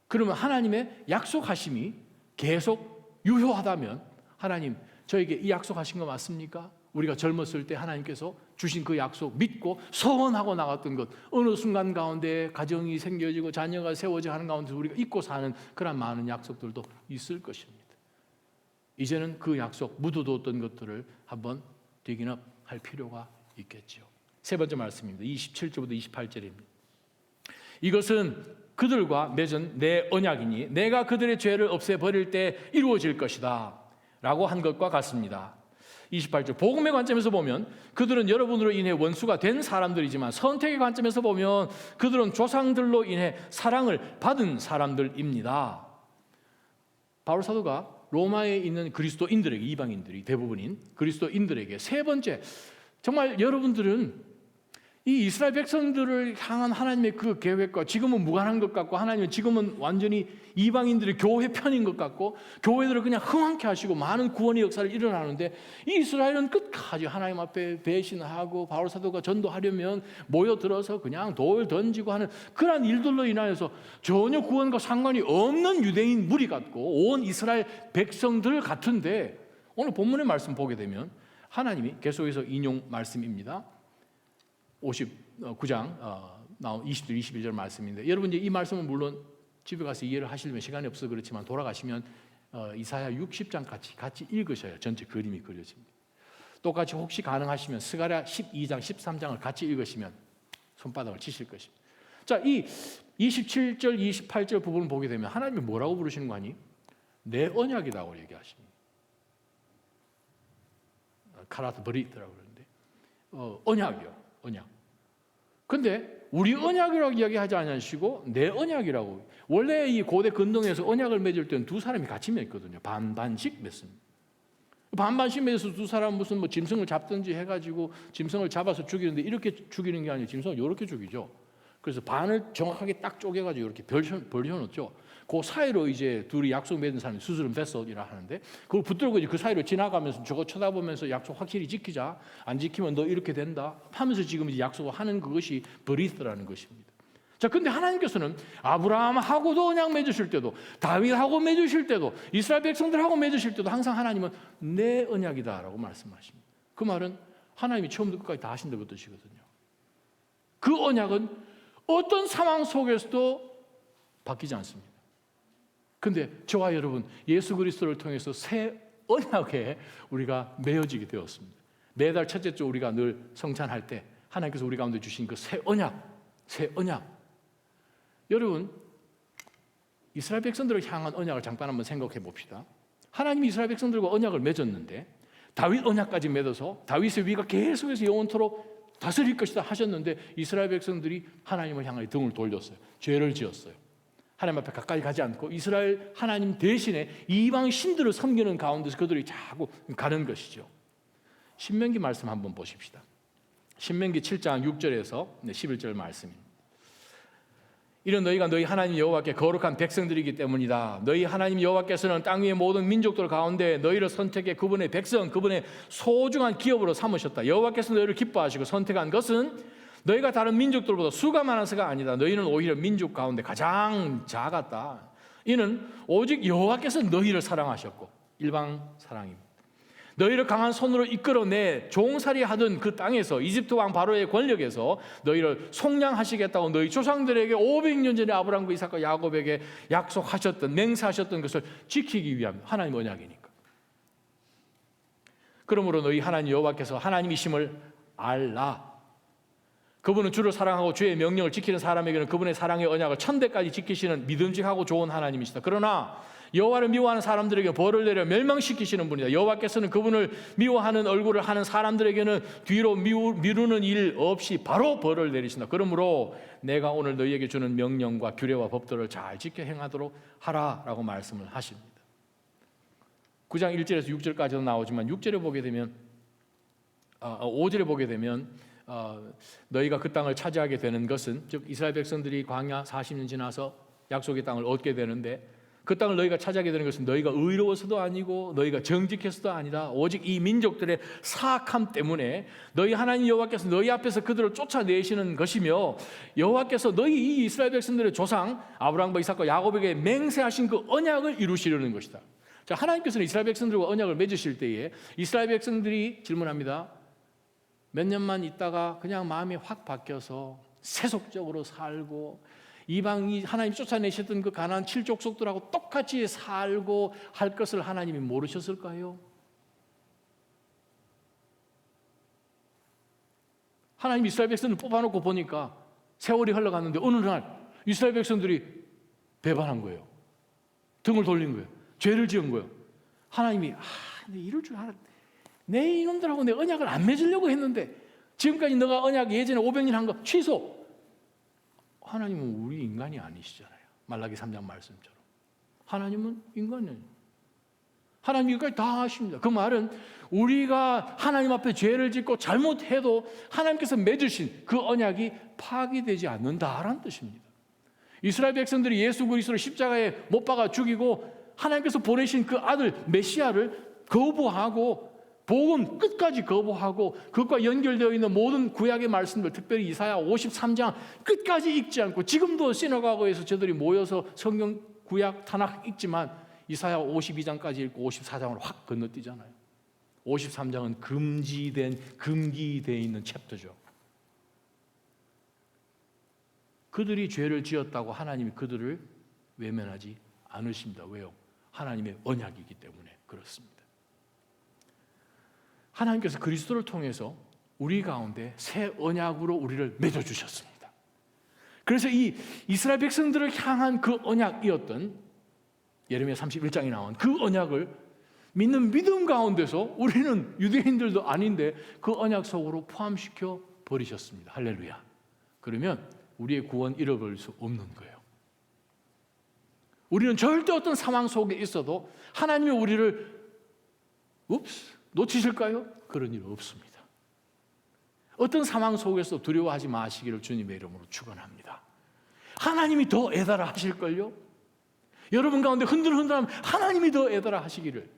A: 그러면 하나님의 약속하심이 계속 유효하다면 하나님 저에게 이 약속하신 거 맞습니까? 우리가 젊었을 때 하나님께서 주신 그 약속 믿고 서원하고 나갔던 것, 어느 순간 가운데 가정이 생겨지고 자녀가 세워져 하는 가운데 우리가 잊고 사는 그런 많은 약속들도 있을 것입니다. 이제는 그 약속 묻어뒀던 것들을 한번 디깅업할 필요가 있겠죠. 세 번째 말씀입니다. 27절부터 28절입니다. 이것은 그들과 맺은 내 언약이니 내가 그들의 죄를 없애버릴 때 이루어질 것이다 라고 한 것과 같습니다. 28절, 복음의 관점에서 보면 그들은 여러분으로 인해 원수가 된 사람들이지만 선택의 관점에서 보면 그들은 조상들로 인해 사랑을 받은 사람들입니다. 바울 사도가 로마에 있는 그리스도인들에게, 이방인들이 대부분인 그리스도인들에게 세 번째, 정말 여러분들은 이 이스라엘 백성들을 향한 하나님의 그 계획과 지금은 무관한 것 같고, 하나님은 지금은 완전히 이방인들의 교회 편인 것 같고 교회들을 그냥 흥황케 하시고 많은 구원의 역사를 일어나는데, 이 이스라엘은 끝까지 하나님 앞에 배신하고 바울 사도가 전도하려면 모여들어서 그냥 돌 던지고 하는 그런 일들로 인하여서 전혀 구원과 상관이 없는 유대인 무리 같고 온 이스라엘 백성들 같은데, 오늘 본문의 말씀 보게 되면 하나님이 계속해서 인용 말씀입니다. 59장 나온 20절 21절 말씀인데, 여러분 이제 이 말씀은 물론 집에 가서 이해를 하시려면 시간이 없어 그렇지만 돌아가시면 이사야 60장 같이 읽으셔야 전체 그림이 그려집니다. 똑같이 혹시 가능하시면 스가랴 12장 13장을 같이 읽으시면 손바닥을 치실 것입니다. 자, 이 27절 28절 부분을 보게 되면 하나님이 뭐라고 부르시는 거 아니? 내 언약이라고 얘기하십니다. 카라트 버리트라고 그러는데 언약이요. 언약. 근데 우리 언약이라고 이야기하지 않으시고 내 언약이라고. 원래 이 고대 근동에서 언약을 맺을 때는 두 사람이 같이 맺거든요. 반반씩 맺습니다. 반반씩 맺어서 두 사람 무슨 뭐 짐승을 잡든지 해가지고 짐승을 잡아서 죽이는데 이렇게 죽이는 게 아니고 짐승을 이렇게 죽이죠. 그래서 반을 정확하게 딱 쪼개가지고 이렇게 벌려놓죠. 그 사이로 이제 둘이 약속 맺은 사람이 스스럼 베설이라 하는데, 그걸 붙들고 이제 그 사이로 지나가면서 저거 쳐다보면서 약속 확실히 지키자, 안 지키면 너 이렇게 된다 하면서 지금 이제 약속을 하는 그것이 브리스라는 것입니다. 자, 근데 하나님께서는 아브라함하고도 언약 맺으실 때도, 다윗하고 맺으실 때도, 이스라엘 백성들하고 맺으실 때도 항상 하나님은 내 언약이다라고 말씀하십니다. 그 말은 하나님이 처음부터 끝까지 다 하신다는 뜻이거든요. 그 언약은 어떤 상황 속에서도 바뀌지 않습니다. 근데 저와 여러분, 예수 그리스도를 통해서 새 언약에 우리가 매어지게 되었습니다. 매달 첫째 주 우리가 늘 성찬할 때 하나님께서 우리 가운데 주신 그 새 언약. 여러분, 이스라엘 백성들을 향한 언약을 잠깐 한번 생각해 봅시다. 하나님이 이스라엘 백성들과 언약을 맺었는데 다윗 언약까지 맺어서 다윗의 위가 계속해서 영원토록 다스릴 것이다 하셨는데 이스라엘 백성들이 하나님을 향하여 등을 돌렸어요. 죄를 지었어요. 하나님 앞에 가까이 가지 않고 이스라엘 하나님 대신에 이방 신들을 섬기는 가운데서 그들이 자꾸 가는 것이죠. 신명기 말씀 한번 보십시다. 신명기 7장 6절에서 11절 말씀입니다. 이는 너희가 너희 하나님 여호와께 거룩한 백성들이기 때문이다. 너희 하나님 여호와께서는 땅 위의 모든 민족들 가운데 너희를 선택해 그분의 백성, 그분의 소중한 기업으로 삼으셨다. 여호와께서 너희를 기뻐하시고 선택한 것은 너희가 다른 민족들보다 수가 많아서가 아니다. 너희는 오히려 민족 가운데 가장 작았다. 이는 오직 여호와께서 너희를 사랑하셨고, 일방 사랑입니다. 너희를 강한 손으로 이끌어내 종살이 하던 그 땅에서, 이집트 왕 바로의 권력에서 너희를 속량하시겠다고 너희 조상들에게 500년 전에 아브라함과 이삭과 야곱에게 약속하셨던, 맹세하셨던 것을 지키기 위함. 하나님 언약이니까. 그러므로 너희 하나님 여호와께서 하나님이심을 알라. 그분은 주를 사랑하고 주의 명령을 지키는 사람에게는 그분의 사랑의 언약을 천대까지 지키시는 믿음직하고 좋은 하나님이시다. 그러나 여호와를 미워하는 사람들에게 벌을 내려 멸망시키시는 분이다. 여호와께서는 그분을 미워하는 얼굴을 하는 사람들에게는 뒤로 미루는 일 없이 바로 벌을 내리신다. 그러므로 내가 오늘 너희에게 주는 명령과 규례와 법도를 잘 지켜 행하도록 하라라고 말씀을 하십니다. 9장 1절에서 6절까지도 나오지만 6절에 보게 되면 5절에 보게 되면 너희가 그 땅을 차지하게 되는 것은, 즉 이스라엘 백성들이 광야 40년 지나서 약속의 땅을 얻게 되는데, 그 땅을 너희가 차지하게 되는 것은 너희가 의로워서도 아니고 너희가 정직해서도 아니다. 오직 이 민족들의 사악함 때문에 너희 하나님 여호와께서 너희 앞에서 그들을 쫓아내시는 것이며, 여호와께서 너희 이 이스라엘 백성들의 조상 아브라함과 이삭과 야곱에게 맹세하신 그 언약을 이루시려는 것이다. 자, 하나님께서는 이스라엘 백성들과 언약을 맺으실 때에 이스라엘 백성들이 질문합니다. 몇 년만 있다가 그냥 마음이 확 바뀌어서 세속적으로 살고 이방이 하나님 쫓아내셨던 그 가나안 7족속들하고 똑같이 살고 할 것을 하나님이 모르셨을까요? 하나님 이스라엘 백성들 뽑아놓고 보니까 세월이 흘러갔는데 어느 날 이스라엘 백성들이 배반한 거예요. 등을 돌린 거예요. 죄를 지은 거예요. 하나님이 이럴 줄 알았네. 내 이놈들하고 내 언약을 안 맺으려고 했는데 지금까지 너가 언약 예전에 500년 한 거 취소. 하나님은 우리 인간이 아니시잖아요. 말라기 3장 말씀처럼. 하나님은 인간이에요. 하나님 이것까지 다 하십니다. 그 말은 우리가 하나님 앞에 죄를 짓고 잘못해도 하나님께서 맺으신 그 언약이 파기되지 않는다라는 뜻입니다. 이스라엘 백성들이 예수 그리스도를 십자가에 못 박아 죽이고 하나님께서 보내신 그 아들 메시아를 거부하고 복음 끝까지 거부하고 그것과 연결되어 있는 모든 구약의 말씀들, 특별히 이사야 53장 끝까지 읽지 않고, 지금도 시너가고에서 저들이 모여서 성경 구약 타낙 읽지만 이사야 52장까지 읽고 54장으로 확 건너뛰잖아요. 53장은 금기되어 있는 챕터죠. 그들이 죄를 지었다고 하나님이 그들을 외면하지 않으십니다. 왜요? 하나님의 언약이기 때문에 그렇습니다. 하나님께서 그리스도를 통해서 우리 가운데 새 언약으로 우리를 맺어주셨습니다. 그래서 이 이스라엘 백성들을 향한 그 언약이었던 예레미야 31장에 나온 그 언약을 믿는 믿음 가운데서 우리는 유대인들도 아닌데 그 언약 속으로 포함시켜 버리셨습니다. 할렐루야. 그러면 우리의 구원 잃어버릴 수 없는 거예요. 우리는 절대 어떤 상황 속에 있어도 하나님이 우리를 놓치실까요? 그런 일 없습니다. 어떤 상황 속에서 두려워하지 마시기를 주님의 이름으로 축원합니다. 하나님이 더 애달아 하실걸요? 여러분 가운데 흔들흔들하면 하나님이 더 애달아 하시기를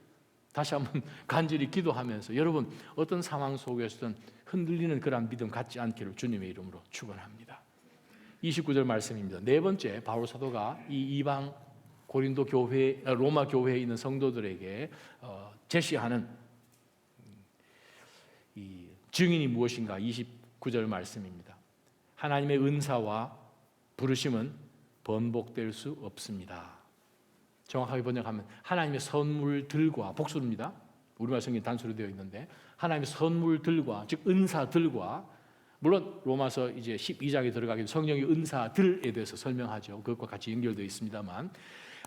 A: 다시 한번 간절히 기도하면서 여러분 어떤 상황 속에서든 흔들리는 그런 믿음 갖지 않기를 주님의 이름으로 축원합니다. 29절 말씀입니다. 네 번째, 바울 사도가 이 이방 고린도 교회, 로마 교회에 있는 성도들에게 제시하는 이 증인이 무엇인가? 29절 말씀입니다. 하나님의 은사와 부르심은 번복될 수 없습니다. 정확하게 번역하면 하나님의 선물들과, 복수입니다. 우리말 성경이 단수로 되어 있는데 하나님의 선물들과, 즉 은사들과, 물론 로마서 이제 12장에 들어가기 전에 성령의 은사들에 대해서 설명하죠. 그것과 같이 연결되어 있습니다만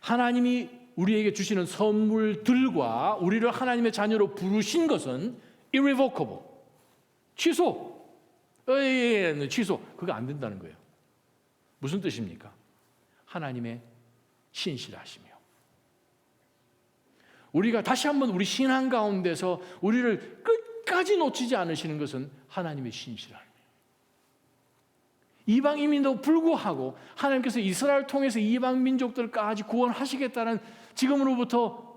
A: 하나님이 우리에게 주시는 선물들과 우리를 하나님의 자녀로 부르신 것은 irrevocable, 취소, 취소. 그거 안 된다는 거예요. 무슨 뜻입니까? 하나님의 신실하심이요. 우리가 다시 한번 우리 신앙 가운데서 우리를 끝까지 놓치지 않으시는 것은 하나님의 신실함이에요. 이방인도 불구하고 하나님께서 이스라엘 통해서 이방 민족들까지 구원하시겠다는 지금으로부터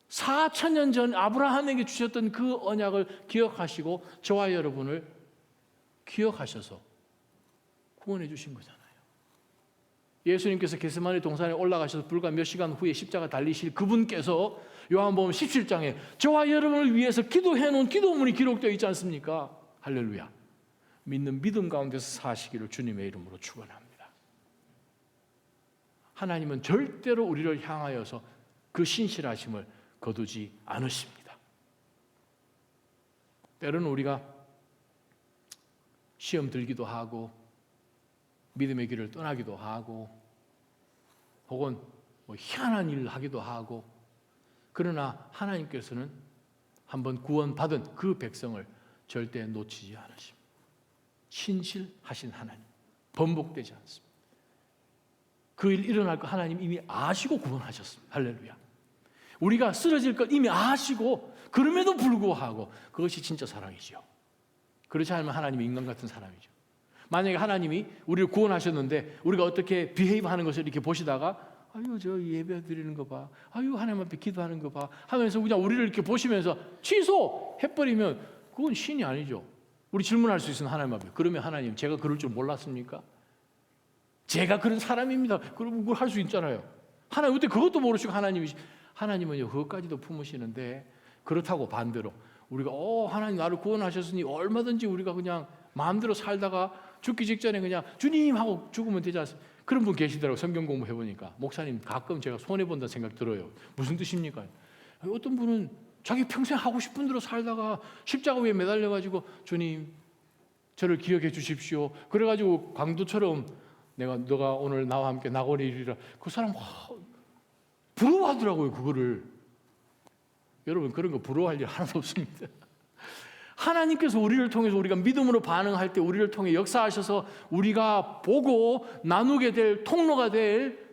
A: 4,000년 전 아브라함에게 주셨던 그 언약을 기억하시고 저와 여러분을 기억하셔서 구원해 주신 거잖아요. 예수님께서 겟세마네 동산에 올라가셔서 불과 몇 시간 후에 십자가 달리실 그분께서 요한복음 17장에 저와 여러분을 위해서 기도해 놓은 기도문이 기록되어 있지 않습니까? 할렐루야. 믿는 믿음 가운데서 사시기를 주님의 이름으로 축원합니다. 하나님은 절대로 우리를 향하여서 그 신실하심을 거두지 않으십니다. 때로는 우리가 시험 들기도 하고 믿음의 길을 떠나기도 하고 혹은 희한한 일을 하기도 하고, 그러나 하나님께서는 한번 구원받은 그 백성을 절대 놓치지 않으십니다. 신실하신 하나님, 번복되지 않습니다. 그 일 일어날 거 하나님 이미 아시고 구원하셨습니다. 할렐루야. 우리가 쓰러질 것 이미 아시고 그럼에도 불구하고 그것이 진짜 사랑이죠. 그렇지 않으면 하나님이 인간 같은 사람이죠. 만약에 하나님이 우리를 구원하셨는데 우리가 어떻게 비헤이브하는 것을 이렇게 보시다가 아유 저 예배 드리는 거 봐, 아유 하나님 앞에 기도하는 거 봐 하면서 그냥 우리를 이렇게 보시면서 취소해버리면 그건 신이 아니죠. 우리 질문할 수 있으면 하나님 앞에, 그러면 하나님 제가 그럴 줄 몰랐습니까? 제가 그런 사람입니다. 그러면 그걸 할 수 있잖아요. 하나님 어떻게 그것도 모르시고 하나님은요 그것까지도 품으시는데, 그렇다고 반대로 우리가 하나님 나를 구원하셨으니 얼마든지 우리가 그냥 마음대로 살다가 죽기 직전에 그냥 주님 하고 죽으면 되지 않습니까? 그런 분 계시더라고요. 성경 공부해보니까. 목사님 가끔 제가 손해본다는 생각 들어요. 무슨 뜻입니까? 어떤 분은 자기 평생 하고 싶은 대로 살다가 십자가 위에 매달려가지고 주님 저를 기억해 주십시오. 그래가지고 강도처럼 너가 오늘 나와 함께 낙원에 이르리라. 그 사람 부러워하더라고요. 그거를. 여러분 그런 거 부러워할 일 하나도 없습니다. 하나님께서 우리를 통해서 우리가 믿음으로 반응할 때 우리를 통해 역사하셔서 우리가 보고 나누게 될 통로가 될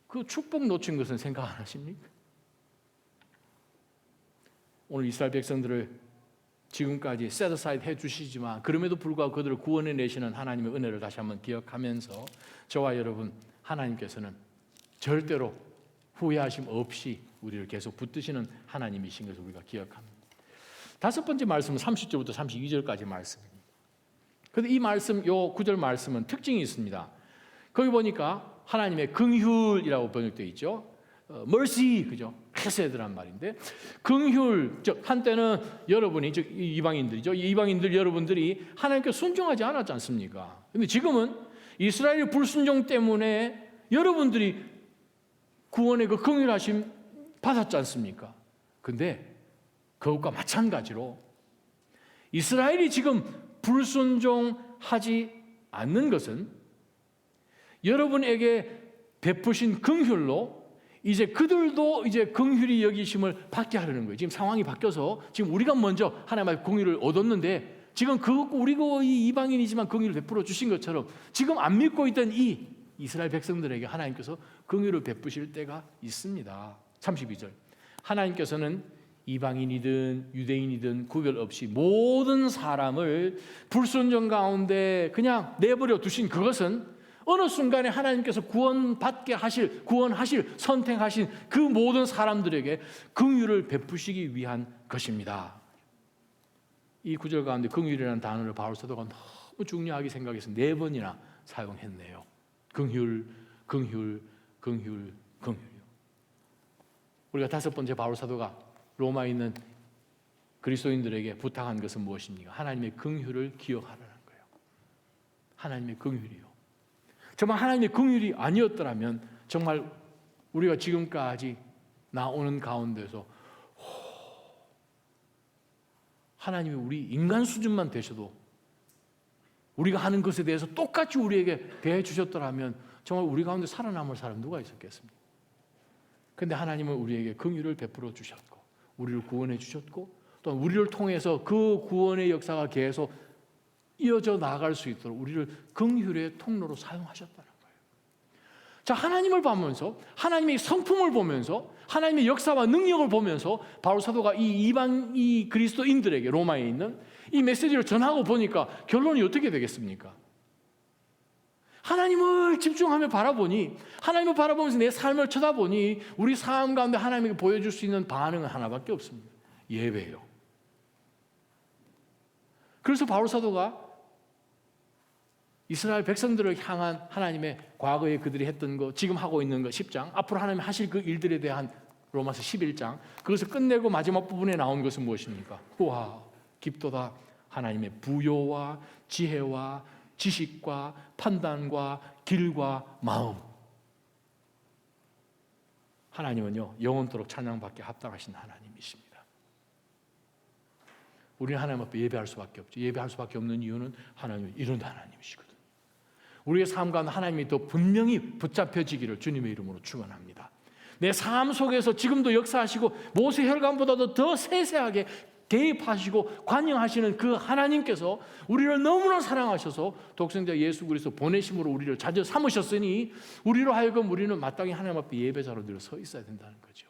A: 그 축복 놓친 것은 생각 안 하십니까? 오늘 이스라엘 백성들을 지금까지 set aside 해주시지만 그럼에도 불구하고 그들을 구원해 내시는 하나님의 은혜를 다시 한번 기억하면서 저와 여러분, 하나님께서는 절대로 후회하심 없이 우리를 계속 붙드시는 하나님이신 것을 우리가 기억합니다. 다섯 번째 말씀은 30절부터 32절까지 말씀입니다. 그런데 이 말씀, 요 9절 말씀은 특징이 있습니다. 거기 보니까 하나님의 긍휼이라고 번역되어 있죠. mercy, 그죠? 헤세드란 말인데, 긍휼, 즉 한때는 여러분이, 즉 이방인들이죠. 이방인들 여러분들이 하나님께 순종하지 않았지 않습니까? 근데 지금은 이스라엘의 불순종 때문에 여러분들이 구원의 그 긍휼하심 받았지 않습니까? 근데 그것과 마찬가지로 이스라엘이 지금 불순종하지 않는 것은 여러분에게 베푸신 긍휼로 이제 그들도 이제 긍휼히 여기심을 받게 하려는 거예요. 지금 상황이 바뀌어서 지금 우리가 먼저 하나님의 긍휼을 얻었는데 지금 우리가 이 이방인이지만 긍휼을 베풀어 주신 것처럼 지금 안 믿고 있던 이 이스라엘 백성들에게 하나님께서 긍휼을 베푸실 때가 있습니다. 32절. 하나님께서는 이방인이든 유대인이든 구별 없이 모든 사람을 불순종 가운데 그냥 내버려 두신 그것은 어느 순간에 하나님께서 구원하실, 선택하신 그 모든 사람들에게 긍휼을 베푸시기 위한 것입니다. 이 구절 가운데 긍휼이라는 단어를 바울 사도가 너무 중요하게 생각해서 4번이나 사용했네요. 긍휼, 긍휼, 긍휼, 긍휼이요. 우리가 다섯 번째 바울 사도가 로마에 있는 그리스도인들에게 부탁한 것은 무엇입니까? 하나님의 긍휼을 기억하라는 거예요. 하나님의 긍휼이요. 정말 하나님의 긍휼이 아니었더라면 정말 우리가 지금까지 나오는 가운데서 하나님이 우리 인간 수준만 되셔도 우리가 하는 것에 대해서 똑같이 우리에게 대해 주셨더라면 정말 우리 가운데 살아남을 사람 누가 있었겠습니까? 그런데 하나님은 우리에게 긍휼을 베풀어 주셨고 우리를 구원해 주셨고 또 우리를 통해서 그 구원의 역사가 계속 이어져 나아갈 수 있도록 우리를 긍휼의 통로로 사용하셨다는 거예요. 자, 하나님을 보면서, 하나님의 성품을 보면서, 하나님의 역사와 능력을 보면서 바울 사도가 이 그리스도인들에게 로마에 있는 이 메시지를 전하고 보니까 결론이 어떻게 되겠습니까? 하나님을 집중하며 바라보니, 하나님을 바라보면서 내 삶을 쳐다보니 우리 삶 가운데 하나님에게 보여줄 수 있는 반응은 하나밖에 없습니다. 예배예요. 그래서 바울 사도가 이스라엘 백성들을 향한 하나님의 과거에 그들이 했던 것, 지금 하고 있는 것 10장, 앞으로 하나님 하실 그 일들에 대한 로마서 11장, 그것을 끝내고 마지막 부분에 나온 것은 무엇입니까? 우와, 깊도다. 하나님의 부요와 지혜와 지식과 판단과 길과 마음. 하나님은요, 영원토록 찬양받게 합당하신 하나님이십니다. 우리는 하나님 앞에 예배할 수밖에 없죠. 예배할 수밖에 없는 이유는 하나님은 이런 하나님이시거든요. 우리의 삶 가운데 하나님이 더 분명히 붙잡혀지기를 주님의 이름으로 축원합니다. 내 삶 속에서 지금도 역사하시고 모세 혈관보다도 더 세세하게 개입하시고 관여하시는 그 하나님께서 우리를 너무나 사랑하셔서 독생자 예수 그리스도 보내심으로 우리를 자녀 삼으셨으니 우리로 하여금 우리는 마땅히 하나님 앞에 예배자로 늘 서 있어야 된다는 거죠.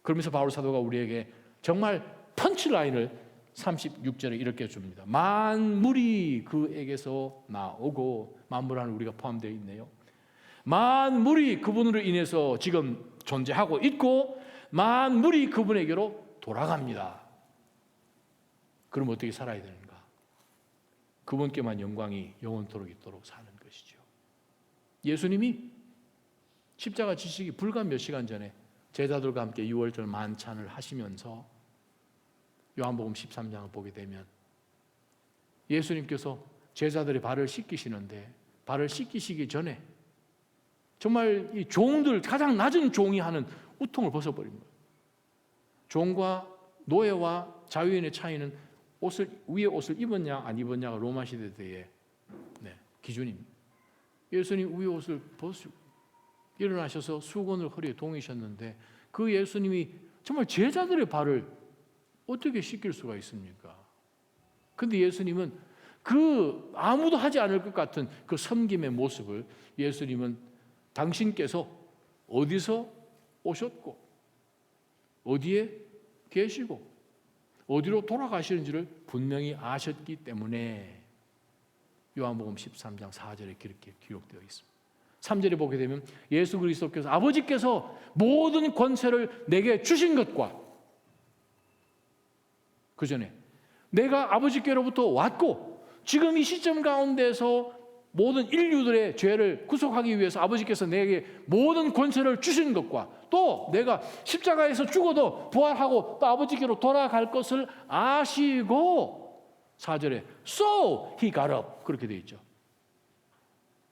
A: 그러면서 바울 사도가 우리에게 정말 펀치라인을 36절에 이렇게 줍니다. 만물이 그에게서 나오고, 만물 안에 우리가 포함되어 있네요. 만물이 그분으로 인해서 지금 존재하고 있고 만물이 그분에게로 돌아갑니다. 그럼 어떻게 살아야 되는가? 그분께만 영광이 영원토록 있도록 사는 것이죠. 예수님이 십자가 지시기 불과 몇 시간 전에 제자들과 함께 유월절 만찬을 하시면서 요한복음 13장을 보게 되면 예수님께서 제자들의 발을 씻기시는데 발을 씻기시기 전에 정말 이 종들, 가장 낮은 종이 하는 우통을 벗어버린 거예요. 종과 노예와 자유인의 차이는 위에 옷을 입었냐 안 입었냐가 로마 시대 때의 기준입니다. 예수님 위에 옷을 벗으시고 일어나셔서 수건을 허리에 동이셨는데 그 예수님이 정말 제자들의 발을 어떻게 씻길 수가 있습니까? 근데 예수님은 그 아무도 하지 않을 것 같은 그 섬김의 모습을 예수님은 당신께서 어디서 오셨고 어디에 계시고 어디로 돌아가시는지를 분명히 아셨기 때문에 요한복음 13장 4절에 그렇게 기록되어 있습니다. 3절에 보게 되면 예수 그리스도께서 아버지께서 모든 권세를 내게 주신 것과 그 전에 내가 아버지께로부터 왔고 지금 이 시점 가운데서 모든 인류들의 죄를 구속하기 위해서 아버지께서 내게 모든 권세를 주신 것과 또 내가 십자가에서 죽어도 부활하고 또 아버지께로 돌아갈 것을 아시고 4절에 So he got up 그렇게 되어 있죠.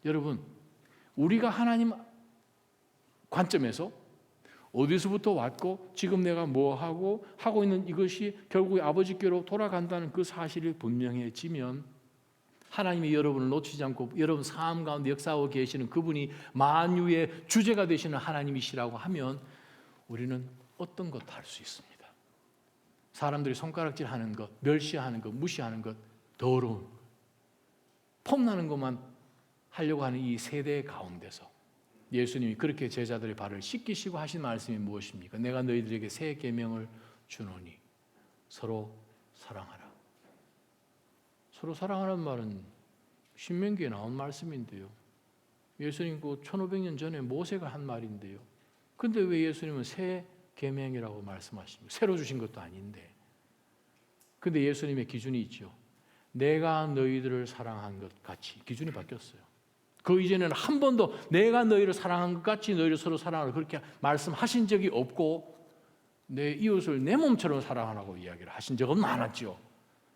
A: 여러분 우리가 하나님 관점에서 어디서부터 왔고 지금 내가 뭐 하고 있는 이것이 결국에 아버지께로 돌아간다는 그 사실이 분명해지면 하나님이 여러분을 놓치지 않고 여러분 삶 가운데 역사하고 계시는 그분이 만유의 주제가 되시는 하나님이시라고 하면 우리는 어떤 것 할 수 있습니다. 사람들이 손가락질하는 것, 멸시하는 것, 무시하는 것, 더러운 것, 폼나는 것만 하려고 하는 이 세대 가운데서 예수님이 그렇게 제자들의 발을 씻기시고 하신 말씀이 무엇입니까? 내가 너희들에게 새 계명을 주노니 서로 사랑하라. 서로 사랑하라는 말은 신명기에 나온 말씀인데요. 예수님 그 1500년 전에 모세가 한 말인데요. 근데 왜 예수님은 새 계명이라고 말씀하십니까? 새로 주신 것도 아닌데. 근데 예수님의 기준이 있죠. 내가 너희들을 사랑한 것 같이 기준이 바뀌었어요. 그 이전에는 한 번도 내가 너희를 사랑한 것 같이 너희를 서로 사랑하라 그렇게 말씀하신 적이 없고 내 이웃을 내 몸처럼 사랑하라고 이야기를 하신 적은 많았죠.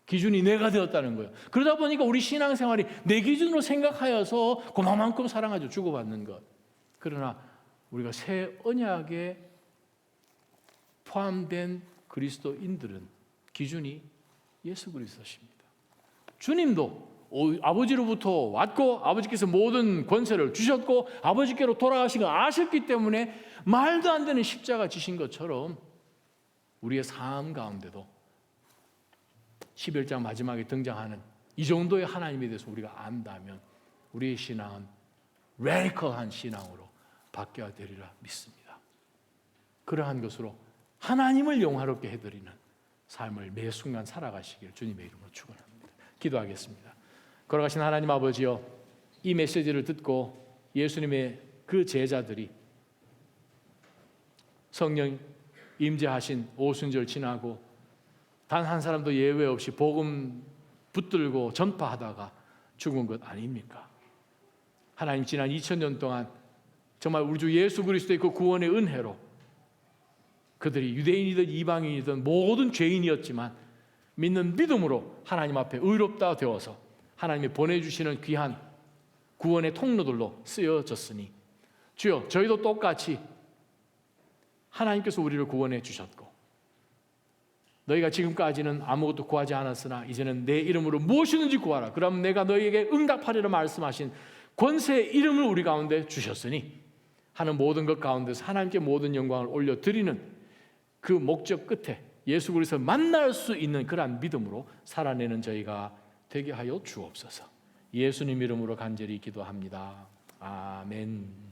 A: 기준이 내가 되었다는 거예요. 그러다 보니까 우리 신앙생활이 내 기준으로 생각하여서 그만큼 사랑하죠. 주고받는 것. 그러나 우리가 새 언약에 포함된 그리스도인들은 기준이 예수 그리스도십니다. 주님도 아버지로부터 왔고 아버지께서 모든 권세를 주셨고 아버지께로 돌아가신 걸 아셨기 때문에 말도 안 되는 십자가 지신 것처럼 우리의 삶 가운데도 11장 마지막에 등장하는 이 정도의 하나님에 대해서 우리가 안다면 우리의 신앙은 레디컬한 신앙으로 바뀌어야 되리라 믿습니다. 그러한 것으로 하나님을 영화롭게 해드리는 삶을 매 순간 살아가시길 주님의 이름으로 축원합니다. 기도하겠습니다. 걸어가신 하나님 아버지여, 이 메시지를 듣고 예수님의 그 제자들이 성령 임재하신 오순절 지나고 단 한 사람도 예외 없이 복음 붙들고 전파하다가 죽은 것 아닙니까? 하나님, 지난 2000년 동안 정말 우리 주 예수 그리스도의 그 구원의 은혜로 그들이 유대인이든 이방인이든 모든 죄인이었지만 믿는 믿음으로 하나님 앞에 의롭다 되어서 하나님이 보내주시는 귀한 구원의 통로들로 쓰여졌으니 주여, 저희도 똑같이 하나님께서 우리를 구원해 주셨고 너희가 지금까지는 아무것도 구하지 않았으나 이제는 내 이름으로 무엇이든지 구하라, 그럼 내가 너희에게 응답하리라 말씀하신 권세의 이름을 우리 가운데 주셨으니 하는 모든 것 가운데서 하나님께 모든 영광을 올려드리는 그 목적 끝에 예수 그리스도를 만날 수 있는 그러한 믿음으로 살아내는 저희가 되게 하여 주옵소서. 예수님 이름으로 간절히 기도합니다. 아멘.